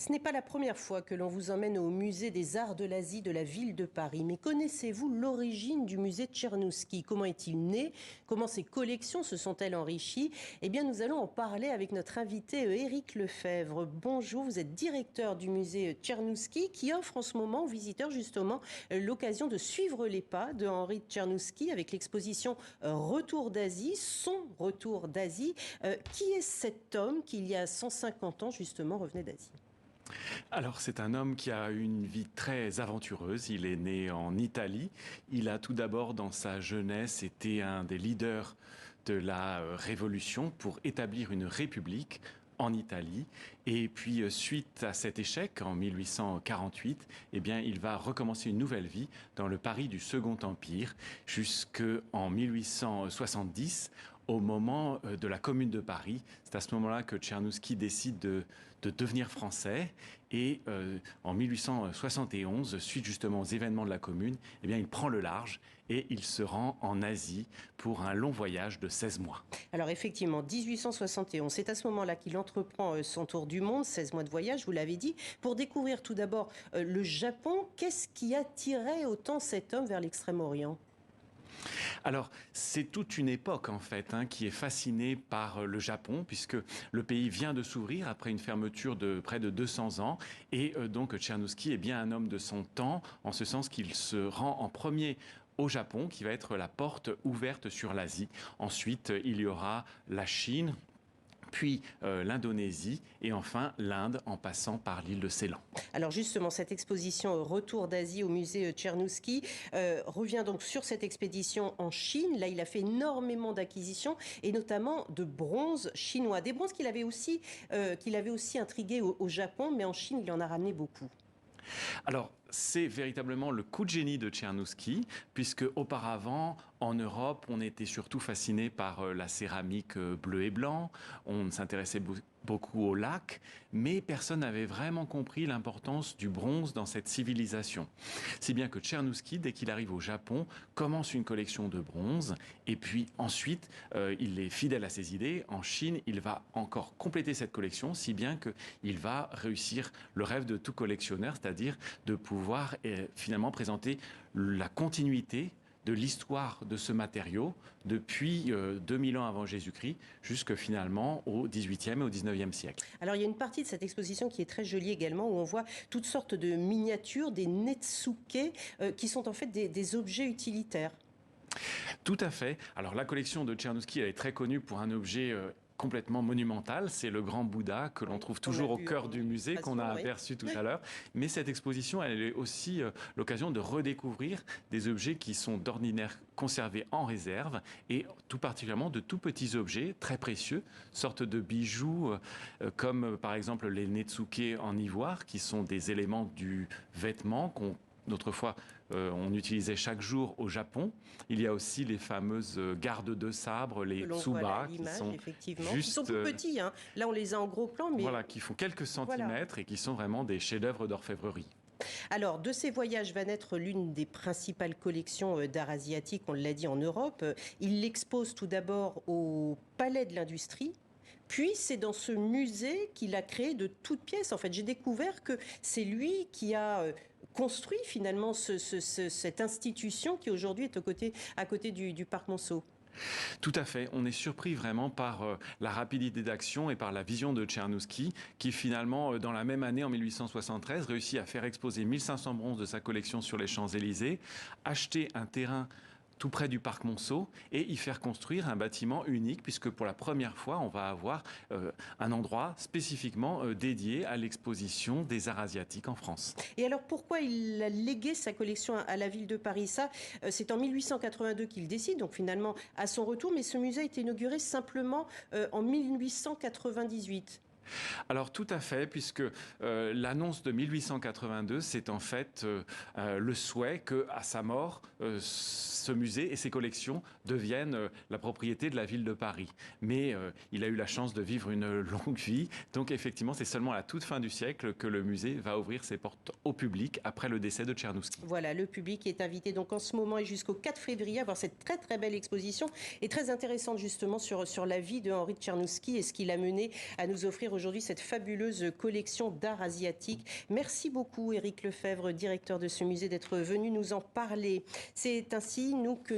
Ce n'est pas la première fois que l'on vous emmène au musée des arts de l'Asie de la ville de Paris. Mais connaissez-vous l'origine du musée Tchernouski? Comment est-il né? Comment ses collections se sont-elles enrichies? Eh bien, nous allons en parler avec notre invité Éric Lefebvre. Bonjour, vous êtes directeur du musée Tchernouski qui offre en ce moment aux visiteurs justement l'occasion de suivre les pas de Henri Tchernouski avec l'exposition Retour d'Asie, son retour d'Asie. Qui est cet homme qui, il y a 150 ans, justement, revenait d'Asie? Alors, c'est un homme qui a une vie très aventureuse. Il est né en Italie. Il a tout d'abord, dans sa jeunesse, été un des leaders de la Révolution pour établir une république en Italie. Et puis, suite à cet échec, en 1848, eh bien, il va recommencer une nouvelle vie dans le Paris du Second Empire, jusqu'en 1870, au moment de la Commune de Paris. C'est à ce moment-là que Tchernouski décide de devenir français. Et en 1871, suite justement aux événements de la Commune, eh bien, il prend le large et il se rend en Asie pour un long voyage de 16 mois. Alors effectivement, 1871, c'est à ce moment-là qu'il entreprend son tour du monde, 16 mois de voyage, vous l'avez dit, pour découvrir tout d'abord le Japon. Qu'est-ce qui attirait autant cet homme vers l'Extrême-Orient ? Alors, c'est toute une époque, en fait, qui est fascinée par le Japon, puisque le pays vient de s'ouvrir après une fermeture de près de 200 ans. Et donc, Tchernouski est bien un homme de son temps, en ce sens qu'il se rend en premier au Japon, qui va être la porte ouverte sur l'Asie. Ensuite, il y aura la Chine, puis l'Indonésie et enfin l'Inde en passant par l'île de Ceylan. Alors justement, cette exposition Retour d'Asie au musée Tchernouski revient donc sur cette expédition en Chine. Là, il a fait énormément d'acquisitions et notamment de bronzes chinois. Des bronzes qu'il avait aussi intrigués au Japon, mais en Chine, il en a ramené beaucoup. Alors, c'est véritablement le coup de génie de Tchernouski, puisque auparavant, en Europe, on était surtout fasciné par la céramique bleu et blanc, on s'intéressait beaucoup au lac, mais personne n'avait vraiment compris l'importance du bronze dans cette civilisation. Si bien que Tchernouski, dès qu'il arrive au Japon, commence une collection de bronze, et puis ensuite, il est fidèle à ses idées. En Chine, il va encore compléter cette collection, si bien qu'il va réussir le rêve de tout collectionneur, c'est-à-dire de pouvoir finalement présenter la continuité de l'histoire de ce matériau depuis 2000 ans avant Jésus-Christ jusque finalement au XVIIIe et au XIXe siècle. Alors il y a une partie de cette exposition qui est très jolie également, où on voit toutes sortes de miniatures, des netsuke, qui sont en fait des objets utilitaires. Tout à fait. Alors la collection de Tchernouski, elle est très connue pour un objet complètement monumental, c'est le grand Bouddha que l'on trouve toujours au cœur du musée, qu'on a aperçu tout à l'heure. Mais cette exposition, elle est aussi l'occasion de redécouvrir des objets qui sont d'ordinaire conservés en réserve, et tout particulièrement de tout petits objets très précieux, sortes de bijoux comme par exemple les netsuke en ivoire, qui sont des éléments du vêtement qu'on autrefois, on utilisait chaque jour au Japon. Il y a aussi les fameuses gardes de sabre, les tsuba, qui sont effectivement. juste... Ils sont tout petits, hein. Là, on les a en gros plan, mais... Voilà, qui font quelques centimètres et qui sont vraiment des chefs-d'œuvre d'orfèvrerie. Alors, de ces voyages va naître l'une des principales collections d'art asiatique, on l'a dit, en Europe. Il l'expose tout d'abord au Palais de l'Industrie. Puis, c'est dans ce musée qu'il a créé de toutes pièces. En fait, j'ai découvert que c'est lui qui a construit finalement cette institution qui aujourd'hui est à côté du parc Monceau. Tout à fait. On est surpris vraiment par la rapidité d'action et par la vision de Tchernouski, qui finalement, dans la même année, en 1873, réussit à faire exposer 1500 bronzes de sa collection sur les Champs-Élysées, acheter un terrain tout près du parc Monceau et y faire construire un bâtiment unique, puisque pour la première fois, on va avoir un endroit spécifiquement dédié à l'exposition des arts asiatiques en France. Et alors pourquoi il a légué sa collection à la ville de Paris? Ça, c'est en 1882 qu'il décide, donc finalement à son retour, mais ce musée a été inauguré simplement en 1898. Alors tout à fait, puisque l'annonce de 1882, c'est en fait le souhait qu'à sa mort, ce musée et ses collections deviennent la propriété de la ville de Paris. Mais il a eu la chance de vivre une longue vie, donc effectivement c'est seulement à la toute fin du siècle que le musée va ouvrir ses portes au public après le décès de Tchernouski. Voilà, le public est invité donc en ce moment et jusqu'au 4 février à voir cette très très belle exposition et très intéressante justement sur la vie de Henri Tchernouski et ce qu'il a mené à nous offrir aujourd'hui cette fabuleuse collection d'art asiatique. Merci beaucoup Éric Lefebvre, directeur de ce musée, d'être venu nous en parler. C'est ainsi, nous, que